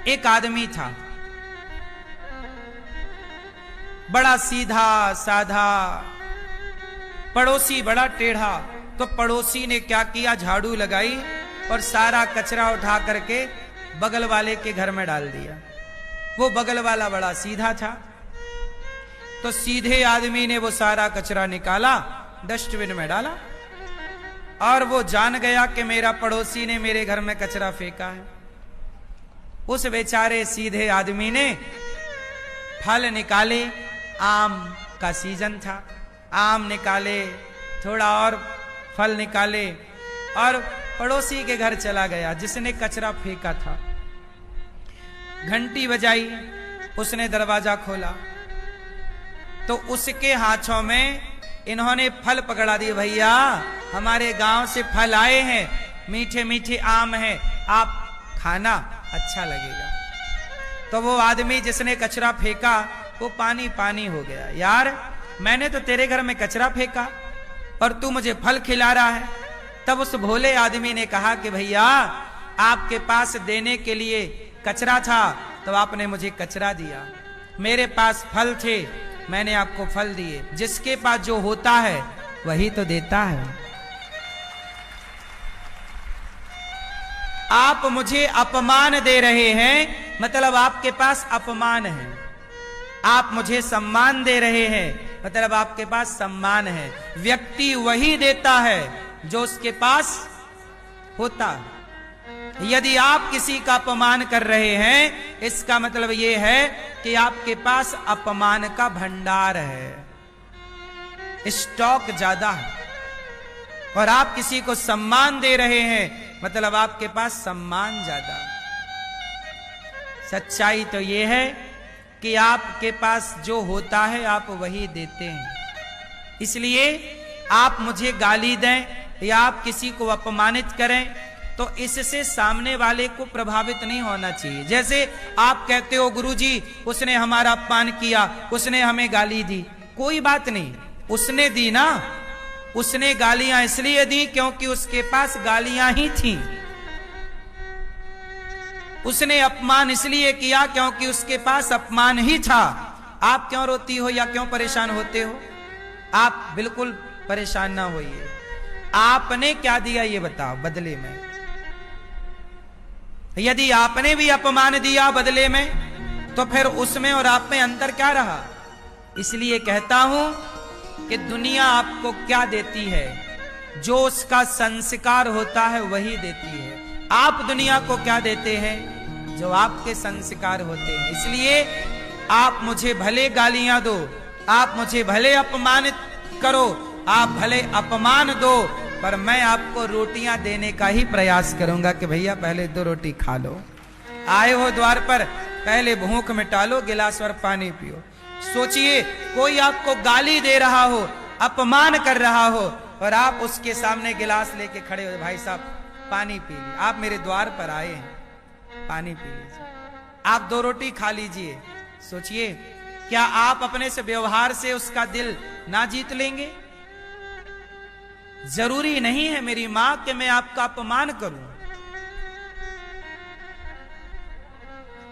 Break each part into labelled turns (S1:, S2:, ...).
S1: एक आदमी था, बड़ा सीधा साधा, पड़ोसी बड़ा टेढ़ा। तो पड़ोसी ने क्या किया, झाड़ू लगाई और सारा कचरा उठा करके बगल वाले के घर में डाल दिया। वो बगल वाला बड़ा सीधा था, तो सीधे आदमी ने वो सारा कचरा निकाला, डस्टबिन में डाला, और वो जान गया कि मेरा पड़ोसी ने मेरे घर में कचरा फेंका है। उस बेचारे सीधे आदमी ने फल निकाले, आम का सीजन था, आम निकाले, थोड़ा और फल निकाले, और पड़ोसी के घर चला गया जिसने कचरा फेंका था। घंटी बजाई, उसने दरवाजा खोला तो उसके हाथों में इन्होंने फल पकड़ा दिए। भैया, हमारे गांव से फल आए हैं, मीठे मीठे आम हैं, आप खाना, अच्छा लगेगा। तो वो आदमी जिसने कचरा फेंका वो पानी पानी हो गया। यार, मैंने तो तेरे घर में कचरा फेंका और तू मुझे फल खिला रहा है। तब उस भोले आदमी ने कहा कि भैया, आपके पास देने के लिए कचरा था तो आपने मुझे कचरा दिया, मेरे पास फल थे, मैंने आपको फल दिए। जिसके पास जो होता है वही तो देता है। आप मुझे अपमान दे रहे हैं, मतलब आपके पास अपमान है। आप मुझे सम्मान दे रहे हैं, मतलब आपके पास सम्मान है। व्यक्ति वही देता है जो उसके पास होता है। यदि आप किसी का अपमान कर रहे हैं, इसका मतलब यह है कि आपके पास अपमान का भंडार है, स्टॉक ज्यादा है। और आप किसी को सम्मान दे रहे हैं, मतलब आपके पास सम्मान ज्यादा है। सच्चाई तो यह है कि आपके पास जो होता है आप वही देते हैं। इसलिए आप मुझे गाली दें या आप किसी को अपमानित करें तो इससे सामने वाले को प्रभावित नहीं होना चाहिए। जैसे आप कहते हो, गुरुजी उसने हमारा अपमान किया, उसने हमें गाली दी, कोई बात नहीं, उसने दी ना, उसने गालियां इसलिए दी क्योंकि उसके पास गालियां ही थी। उसने अपमान इसलिए किया क्योंकि उसके पास अपमान ही था। आप क्यों रोती हो या क्यों परेशान होते हो? आप बिल्कुल परेशान ना होइए। आपने क्या दिया ये बताओ बदले में। यदि आपने भी अपमान दिया बदले में तो फिर उसमें और आप में अंतर क्या रहा? इसलिए कहता हूं कि दुनिया आपको क्या देती है, जो उसका संस्कार होता है वही देती है। आप दुनिया को क्या देते हैं? जो आपके संस्कार होते हैं। इसलिए आप मुझे भले गालियां दो, आप मुझे भले अपमानित करो, आप भले अपमान दो, पर मैं आपको रोटियां देने का ही प्रयास करूंगा कि भैया पहले 2 रोटी खा लो। आए हो द्वार पर, पहले भूख मिटा लो, गिलास और पानी पियो। सोचिए, कोई आपको गाली दे रहा हो, अपमान कर रहा हो, और आप उसके सामने गिलास लेके खड़े हो, भाई साहब पानी पी लीजिए, आप मेरे द्वार पर आए हैं, पानी पी लीजिए, आप 2 रोटी खा लीजिए। सोचिए, क्या आप अपने से व्यवहार से उसका दिल ना जीत लेंगे? जरूरी नहीं है मेरी मां कि मैं आपका अपमान करूं।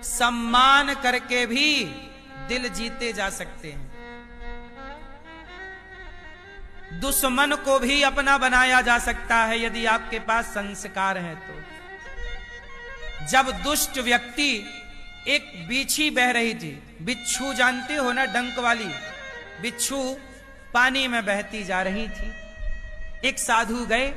S1: सम्मान करके भी दिल जीते जा सकते हैं। दुश्मन को भी अपना बनाया जा सकता है यदि आपके पास संस्कार है तो। जब दुष्ट व्यक्ति, एक बिच्छू बह रही थी, बिच्छू जानते हो ना, डंक वाली बिच्छू पानी में बहती जा रही थी। एक साधु गए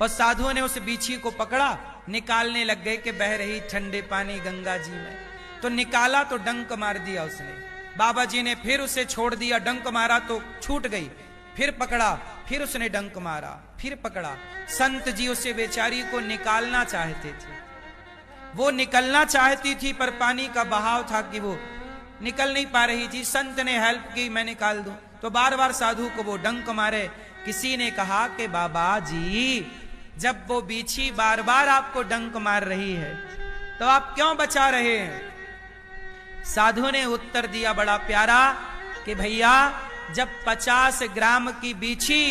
S1: और साधुओं ने उस बिच्छू को पकड़ा, निकालने लग गए कि बह रही ठंडे पानी गंगा जी में। तो निकाला तो डंक मार दिया उसने। बाबा जी ने फिर उसे छोड़ दिया, डंक मारा तो छूट गई, फिर पकड़ा, फिर उसने डंक मारा, फिर पकड़ा। संत जी उसे बेचारी को निकालना चाहते थे। वो निकलना चाहती थी पर पानी का बहाव था कि वो निकल नहीं पा रही थी। संत ने हेल्प की, मैं निकाल दूं, तो बार बार साधु को वो डंक मारे। किसी ने कहा कि बाबा जी, जब वो बिच्छू बार बार आपको डंक मार रही है तो आप क्यों बचा रहे हैं? साधु ने उत्तर दिया बड़ा प्यारा कि भैया, जब 50 ग्राम की बिच्छू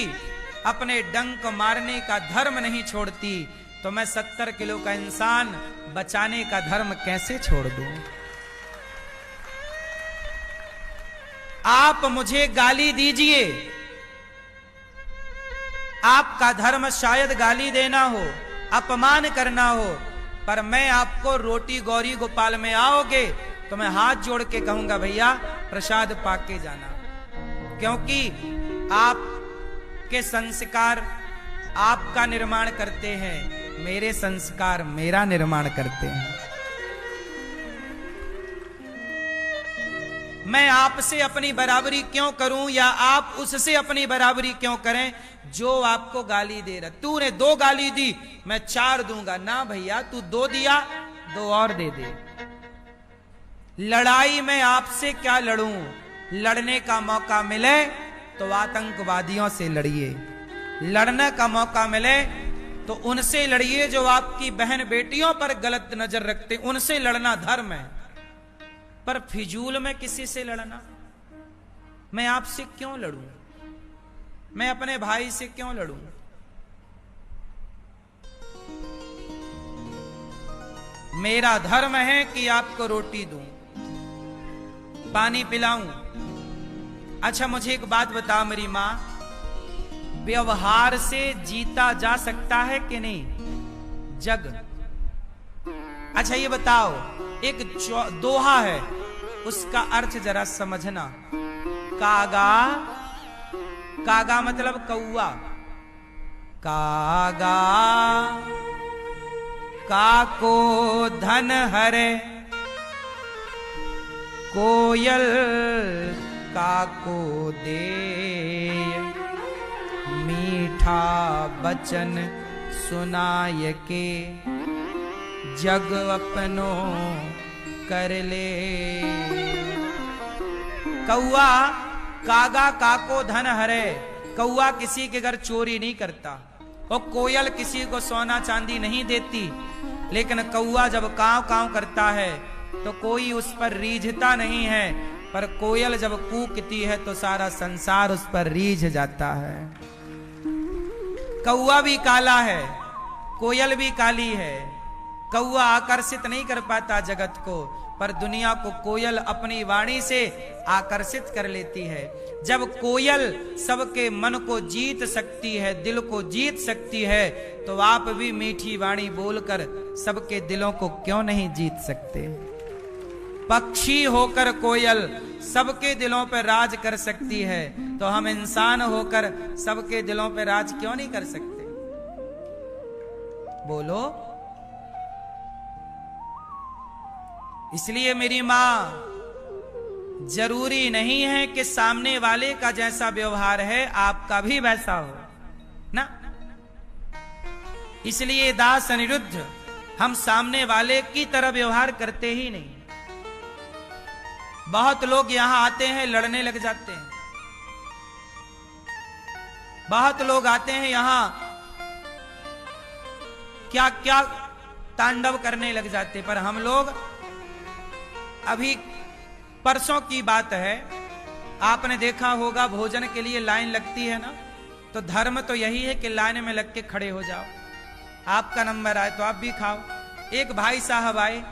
S1: अपने डंक मारने का धर्म नहीं छोड़ती तो मैं 70 किलो का इंसान बचाने का धर्म कैसे छोड़ दूं? आप मुझे गाली दीजिए, आपका धर्म शायद गाली देना हो, अपमान करना हो, पर मैं आपको रोटी गौरी गोपाल में आओगे तो मैं हाथ जोड़ के कहूंगा भैया प्रसाद पाके जाना, क्योंकि आपके संस्कार आपका निर्माण करते हैं, मेरे संस्कार मेरा निर्माण करते हैं। मैं आपसे अपनी बराबरी क्यों करूं या आप उससे अपनी बराबरी क्यों करें जो आपको गाली दे रहा? तूने 2 गाली दी, मैं 4 दूंगा ना भैया, तू 2 दिया 2 और दे दे। लड़ाई में आपसे क्या लड़ूं? लड़ने का मौका मिले तो आतंकवादियों से लड़िए, लड़ने का मौका मिले तो उनसे लड़िए जो आपकी बहन बेटियों पर गलत नजर रखते, उनसे लड़ना धर्म है। पर फिजूल में किसी से लड़ना, मैं आपसे क्यों लड़ूं? मैं अपने भाई से क्यों लड़ूं? मेरा धर्म है कि आपको रोटी दूं, पानी पिलाऊं। अच्छा मुझे एक बात बताओ मेरी मां, व्यवहार से जीता जा सकता है कि नहीं जग? अच्छा ये बताओ, एक दोहा है, उसका अर्थ जरा समझना। कागा, कागा मतलब कौआ, कागा काको धन हरे, कोयल काको दे, मीठा बचन सुनाय के, जग अपनो कर ले। कौआ कागा काको धन हरे, कौआ किसी के घर चोरी नहीं करता और कोयल किसी को सोना चांदी नहीं देती, लेकिन कौआ जब काव काव करता है तो कोई उस पर रीझता नहीं है, पर कोयल जब कूकती है तो सारा संसार उस पर रीझ जाता है। कौआ भी काला है, कोयल भी काली है। कौआ आकर्षित नहीं कर पाता जगत को, पर दुनिया को कोयल अपनी वाणी से आकर्षित कर लेती है। जब कोयल सबके मन को जीत सकती है, दिल को जीत सकती है, तो आप भी मीठी वाणी बोलकर सबके दिलों को क्यों नहीं जीत सकते? पक्षी होकर कोयल सबके दिलों पर राज कर सकती है, तो हम इंसान होकर सबके दिलों पर राज क्यों नहीं कर सकते? बोलो। इसलिए मेरी मां, जरूरी नहीं है कि सामने वाले का जैसा व्यवहार है आपका भी वैसा हो ना। इसलिए दास अनिरुद्ध, हम सामने वाले की तरह व्यवहार करते ही नहीं। बहुत लोग यहां आते हैं लड़ने लग जाते हैं, बहुत लोग आते हैं यहां क्या क्या तांडव करने लग जाते, पर हम लोग, अभी परसों की बात है, आपने देखा होगा भोजन के लिए लाइन लगती है ना, तो धर्म तो यही है कि लाइन में लग के खड़े हो जाओ, आपका नंबर आए तो आप भी खाओ। एक भाई साहब आए,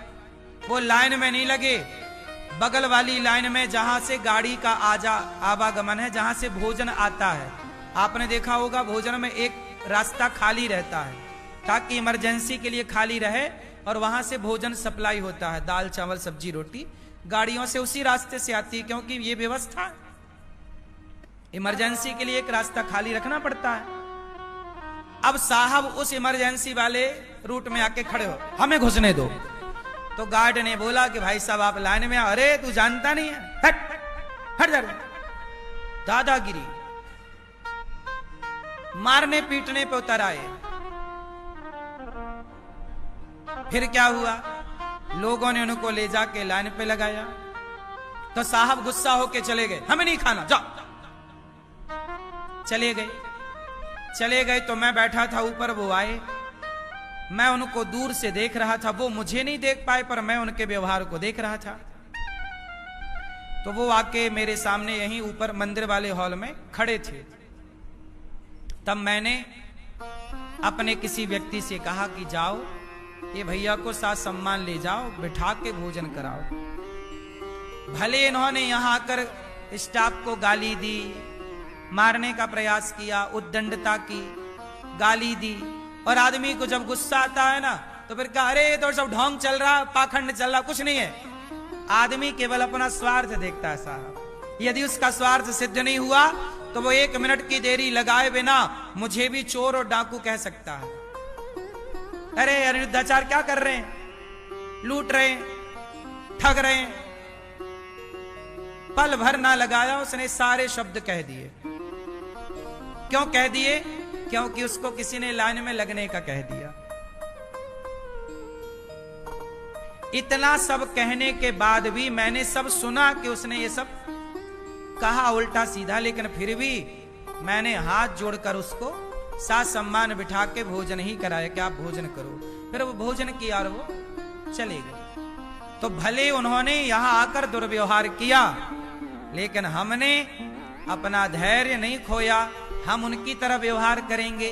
S1: वो लाइन में नहीं लगे, बगल वाली लाइन में जहां से गाड़ी का आवागमन है, जहां से भोजन आता है, आपने देखा होगा भोजन में एक रास्ता खाली रहता है ताकि इमरजेंसी के लिए खाली रहे और वहां से भोजन सप्लाई होता है, दाल चावल सब्जी रोटी गाड़ियों से उसी रास्ते से आती है, क्योंकि ये व्यवस्था इमरजेंसी के लिए एक रास्ता खाली रखना पड़ता है। अब साहब उस इमरजेंसी वाले रूट में आके खड़े हो, हमें घुसने दो। तो गार्ड ने बोला कि भाई साहब आप लाइन में, अरे तू जानता नहीं है, हट हट जा। दादागिरी, मारने पीटने पे उतर आए। फिर क्या हुआ, लोगों ने उनको ले जाके लाइन पे लगाया, तो साहब गुस्सा होके चले गए, हमें नहीं खाना, जाओ। चले गए तो मैं बैठा था ऊपर, वो आए, मैं उनको दूर से देख रहा था, वो मुझे नहीं देख पाए पर मैं उनके व्यवहार को देख रहा था। तो वो आके मेरे सामने यहीं ऊपर मंदिर वाले हॉल में खड़े थे। तब मैंने अपने किसी व्यक्ति से कहा कि जाओ ये भैया को साथ सम्मान ले जाओ, बिठा के भोजन कराओ। भले इन्होंने यहां आकर स्टाफ को गाली दी, मारने का प्रयास किया, उद्दंडता की, गाली दी, और आदमी को जब गुस्सा आता है ना तो फिर कहा अरे ये तो सब ढोंग चल रहा, पाखंड चल रहा। कुछ नहीं है, आदमी केवल अपना स्वार्थ देखता है साहब। यदि उसका स्वार्थ सिद्ध नहीं हुआ तो वो 1 मिनट की देरी लगाए बिना मुझे भी चोर और डाकू कह सकता है। अरे अनिरुद्धाचार्य क्या कर रहे हैं, लूट रहे हैं, ठग रहे हैं। पल भर ना लगाया उसने सारे शब्द कह दिए। क्यों कह दिए? क्योंकि उसको किसी ने लाइन में लगने का कह दिया। इतना सब कहने के बाद भी मैंने सब सुना कि उसने ये सब कहा उल्टा सीधा, लेकिन फिर भी मैंने हाथ जोड़कर उसको साथ सम्मान बिठा के भोजन ही कराया कि आप भोजन करो। फिर वो भोजन किया और वो चले गए। तो भले उन्होंने यहां आकर दुर्व्यवहार किया, लेकिन हमने अपना धैर्य नहीं खोया। हम उनकी तरह व्यवहार करेंगे।